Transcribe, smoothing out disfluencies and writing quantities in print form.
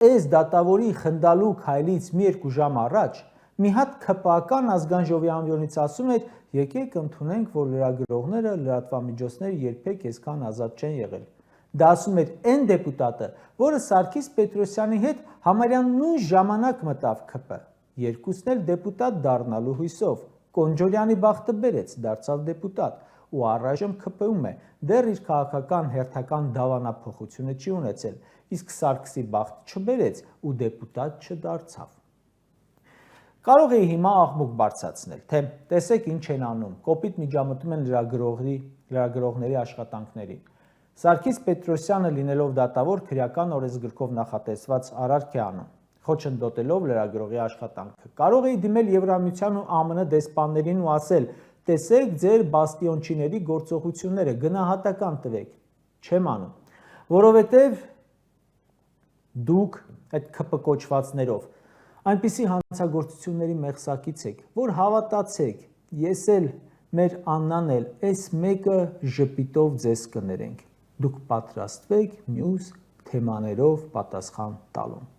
այս դատավորի խնդալու քայլից մի երկու ժամ առաջ մի հատ ՔՊԱ-ական ազգային ժողովի անվյուրից ասում էր եկեք ընդունենք, որ լրագրողները, լրատվամիջոցները երբեք այսքան ազատ չեն եղել։ Դա ասում էր այն դեպուտատը, որը Սարգիս Պետրոսյանի հետ համարյա նույն ժամանակ մտավ ՔՊ, երկուսն էլ դեպուտատ դառնալու հույսով։ Կոնջորյանի բախտը բերեց, դարձավ դեպուտատ ու առայժմ ՔՊ-ում է, դեռ իր քաղաքական հերթական դավանափոխությունը չի ունեցել, իսկ Սարգսի բախտը չբերեց ու դեպուտատ չդարձավ։ Կարող էի հիմա աղմուկ բարձրացնել, թե տեսեք ինչ են անում, կոպիտ միջամտում են լրագրողների աշխատանքներին։ Սարգիս Պետրոսյանը լինելով դատավոր քրեական օրենսգրքով նախատեսված արարք է անում, խոչընդոտելով լրագրողի աշխատանքը։ Կարող էի դիմել Եվրամիության ու ԱՄՆ դեսպաններին ու ասել. տեսեք ձեր բաստիոնչիների գործողությունները, գնահատական տվեք։ Չեմ անում, որովհետև դուք այդ ՔՊ կոչվածներով այնպիսի հանցագործությունների մեղսակից եք, որ հավատացեք, ես էլ, մեր Աննան էլ, այս մեկը ժպիտով ձեզ կներենք, դուք պատրաստվեք մյուս թեմաներով պատասխան տալուն։